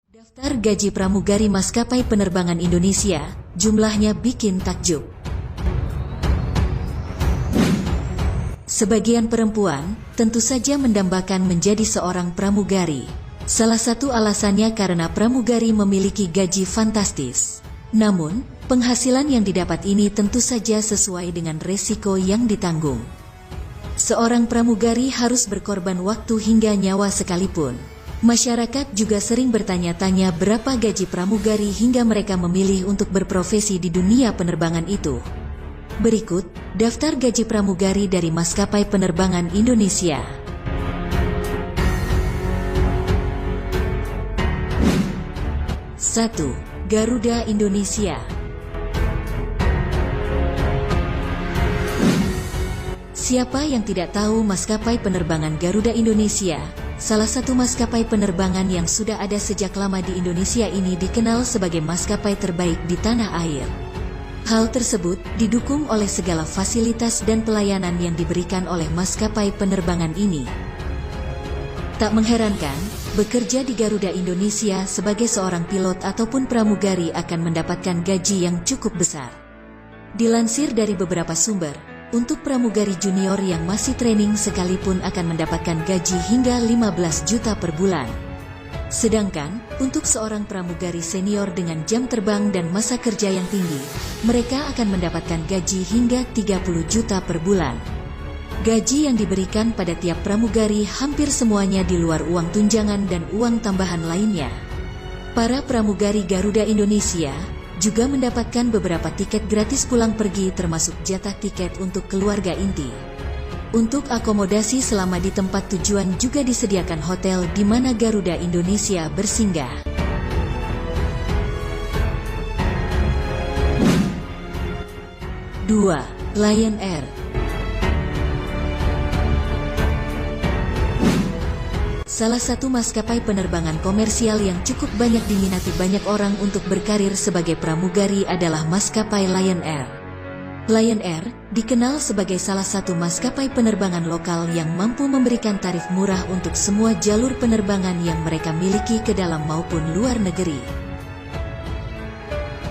Daftar gaji pramugari maskapai penerbangan Indonesia, jumlahnya bikin takjub. Sebagian perempuan, tentu saja mendambakan menjadi seorang pramugari. Salah satu alasannya karena pramugari memiliki gaji fantastis. Namun, penghasilan yang didapat ini tentu saja sesuai dengan resiko yang ditanggung. Seorang pramugari harus berkorban waktu hingga nyawa sekalipun. Masyarakat juga sering bertanya-tanya berapa gaji pramugari hingga mereka memilih untuk berprofesi di dunia penerbangan itu. Berikut, daftar gaji pramugari dari maskapai penerbangan Indonesia. 1. Garuda Indonesia. Siapa yang tidak tahu maskapai penerbangan Garuda Indonesia? Salah satu maskapai penerbangan yang sudah ada sejak lama di Indonesia ini dikenal sebagai maskapai terbaik di tanah air. Hal tersebut didukung oleh segala fasilitas dan pelayanan yang diberikan oleh maskapai penerbangan ini. Tak mengherankan, bekerja di Garuda Indonesia sebagai seorang pilot ataupun pramugari akan mendapatkan gaji yang cukup besar. Dilansir dari beberapa sumber, untuk pramugari junior yang masih training sekalipun akan mendapatkan gaji hingga 15 juta per bulan. Sedangkan, untuk seorang pramugari senior dengan jam terbang dan masa kerja yang tinggi, mereka akan mendapatkan gaji hingga 30 juta per bulan. Gaji yang diberikan pada tiap pramugari hampir semuanya di luar uang tunjangan dan uang tambahan lainnya. Para pramugari Garuda Indonesia juga mendapatkan beberapa tiket gratis pulang pergi termasuk jatah tiket untuk keluarga inti. Untuk akomodasi selama di tempat tujuan juga disediakan hotel di mana Garuda Indonesia bersinggah. 2. Lion Air. Salah satu maskapai penerbangan komersial yang cukup banyak diminati banyak orang untuk berkarir sebagai pramugari adalah maskapai Lion Air. Lion Air dikenal sebagai salah satu maskapai penerbangan lokal yang mampu memberikan tarif murah untuk semua jalur penerbangan yang mereka miliki ke dalam maupun luar negeri.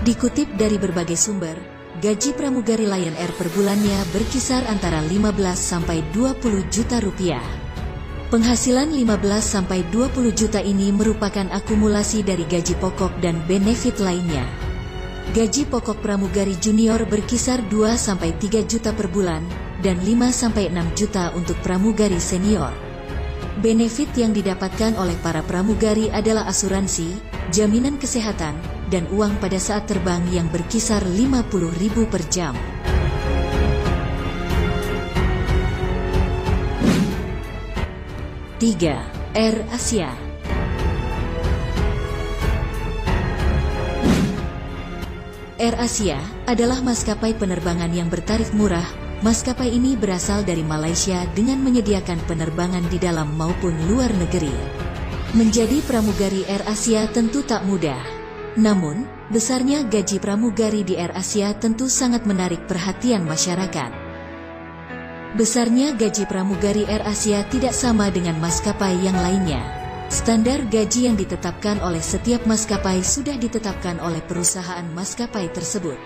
Dikutip dari berbagai sumber, gaji pramugari Lion Air per bulannya berkisar antara 15 sampai 20 juta rupiah. Penghasilan 15-20 juta ini merupakan akumulasi dari gaji pokok dan benefit lainnya. Gaji pokok pramugari junior berkisar 2-3 juta per bulan, dan 5-6 juta untuk pramugari senior. Benefit yang didapatkan oleh para pramugari adalah asuransi, jaminan kesehatan, dan uang pada saat terbang yang berkisar 50.000 per jam. 3. Air Asia. Air Asia adalah maskapai penerbangan yang bertarif murah. Maskapai ini berasal dari Malaysia dengan menyediakan penerbangan di dalam maupun luar negeri. Menjadi pramugari Air Asia tentu tak mudah. Namun, besarnya gaji pramugari di Air Asia tentu sangat menarik perhatian masyarakat. Besarnya gaji pramugari Air Asia tidak sama dengan maskapai yang lainnya. Standar gaji yang ditetapkan oleh setiap maskapai sudah ditetapkan oleh perusahaan maskapai tersebut.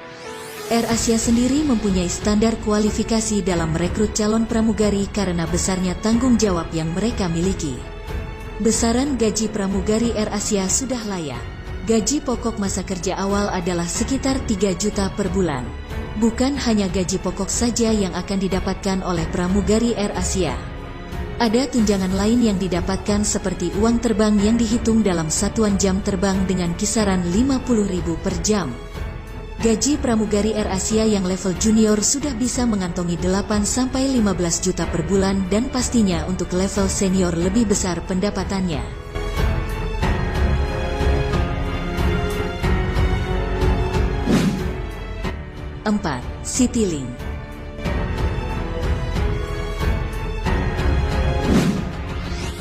Air Asia sendiri mempunyai standar kualifikasi dalam merekrut calon pramugari karena besarnya tanggung jawab yang mereka miliki. Besaran gaji pramugari Air Asia sudah layak. Gaji pokok masa kerja awal adalah sekitar 3 juta per bulan. Bukan hanya gaji pokok saja yang akan didapatkan oleh pramugari Air Asia. Ada tunjangan lain yang didapatkan seperti uang terbang yang dihitung dalam satuan jam terbang dengan kisaran 50.000 per jam. Gaji pramugari Air Asia yang level junior sudah bisa mengantongi 8-15 juta per bulan dan pastinya untuk level senior lebih besar pendapatannya. 4. Citylink.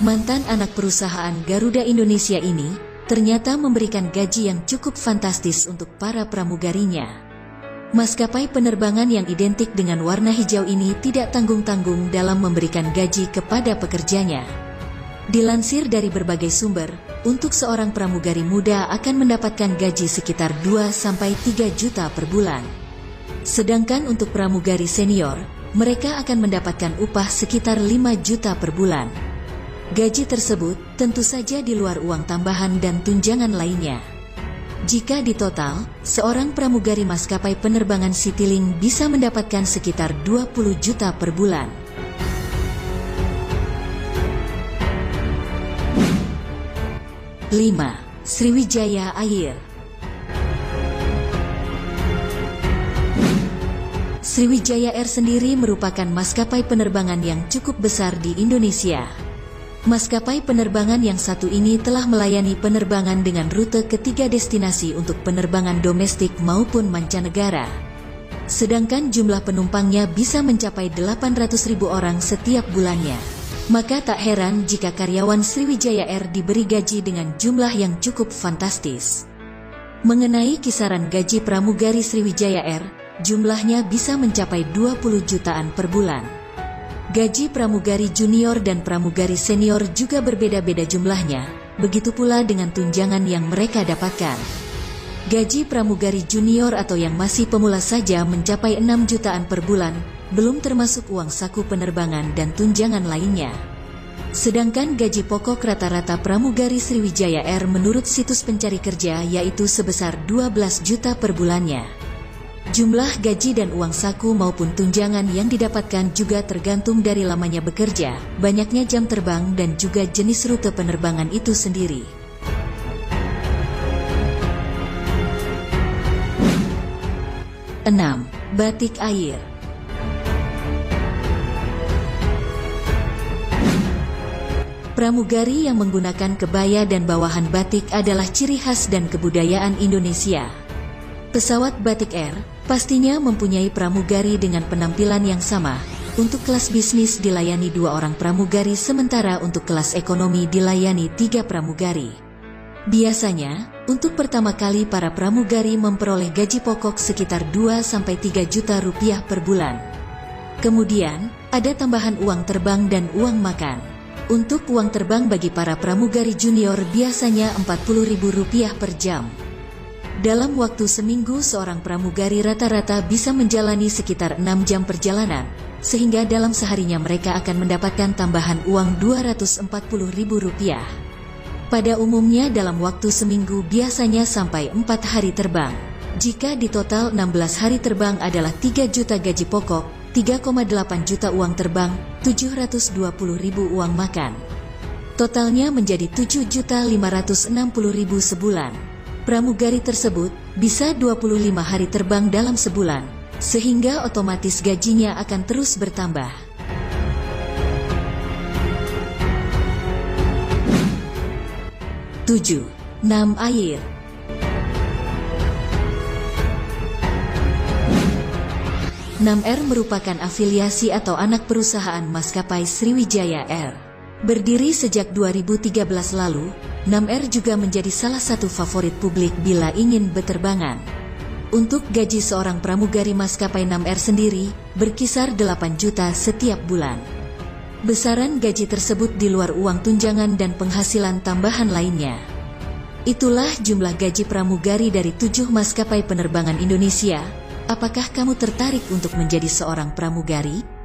Mantan anak perusahaan Garuda Indonesia ini ternyata memberikan gaji yang cukup fantastis untuk para pramugarinya. Maskapai penerbangan yang identik dengan warna hijau ini tidak tanggung-tanggung dalam memberikan gaji kepada pekerjanya. Dilansir dari berbagai sumber, untuk seorang pramugari muda akan mendapatkan gaji sekitar 2-3 juta per bulan. Sedangkan untuk pramugari senior, mereka akan mendapatkan upah sekitar 5 juta per bulan. Gaji tersebut tentu saja di luar uang tambahan dan tunjangan lainnya. Jika ditotal, seorang pramugari maskapai penerbangan Citylink bisa mendapatkan sekitar 20 juta per bulan. Lima, Sriwijaya Air. Sriwijaya Air sendiri merupakan maskapai penerbangan yang cukup besar di Indonesia. Maskapai penerbangan yang satu ini telah melayani penerbangan dengan rute ketiga destinasi untuk penerbangan domestik maupun mancanegara. Sedangkan jumlah penumpangnya bisa mencapai 800.000 orang setiap bulannya. Maka tak heran jika karyawan Sriwijaya Air diberi gaji dengan jumlah yang cukup fantastis. Mengenai kisaran gaji pramugari Sriwijaya Air, jumlahnya bisa mencapai 20 jutaan per bulan. Gaji pramugari junior dan pramugari senior juga berbeda-beda jumlahnya, begitu pula dengan tunjangan yang mereka dapatkan. Gaji pramugari junior atau yang masih pemula saja mencapai 6 jutaan per bulan, belum termasuk uang saku penerbangan dan tunjangan lainnya. Sedangkan gaji pokok rata-rata pramugari Sriwijaya Air menurut situs pencari kerja yaitu sebesar 12 juta per bulannya. Jumlah gaji dan uang saku maupun tunjangan yang didapatkan juga tergantung dari lamanya bekerja, banyaknya jam terbang dan juga jenis rute penerbangan itu sendiri. Enam, Batik Air. Pramugari yang menggunakan kebaya dan bawahan batik adalah ciri khas dan kebudayaan Indonesia. Pesawat Batik Air pastinya mempunyai pramugari dengan penampilan yang sama. Untuk kelas bisnis dilayani 2 orang pramugari, sementara untuk kelas ekonomi dilayani 3 pramugari. Biasanya, untuk pertama kali para pramugari memperoleh gaji pokok sekitar 2-3 juta rupiah per bulan. Kemudian, ada tambahan uang terbang dan uang makan. Untuk uang terbang bagi para pramugari junior biasanya Rp40.000 per jam. Dalam waktu seminggu seorang pramugari rata-rata bisa menjalani sekitar 6 jam perjalanan, sehingga dalam seharinya mereka akan mendapatkan tambahan uang Rp240.000. Pada umumnya dalam waktu seminggu biasanya sampai 4 hari terbang. Jika di total 16 hari terbang adalah 3 juta gaji pokok, 3,8 juta uang terbang, 720.000 uang makan. Totalnya menjadi 7.560.000 sebulan. Pramugari tersebut bisa 25 hari terbang dalam sebulan, sehingga otomatis gajinya akan terus bertambah. 7. Nam Air. Nam Air merupakan afiliasi atau anak perusahaan maskapai Sriwijaya Air. Berdiri sejak 2013 lalu, Nam Air juga menjadi salah satu favorit publik bila ingin berterbangan. Untuk gaji seorang pramugari maskapai Nam Air sendiri, berkisar 8 juta setiap bulan. Besaran gaji tersebut di luar uang tunjangan dan penghasilan tambahan lainnya. Itulah jumlah gaji pramugari dari 7 maskapai penerbangan Indonesia. Apakah kamu tertarik untuk menjadi seorang pramugari?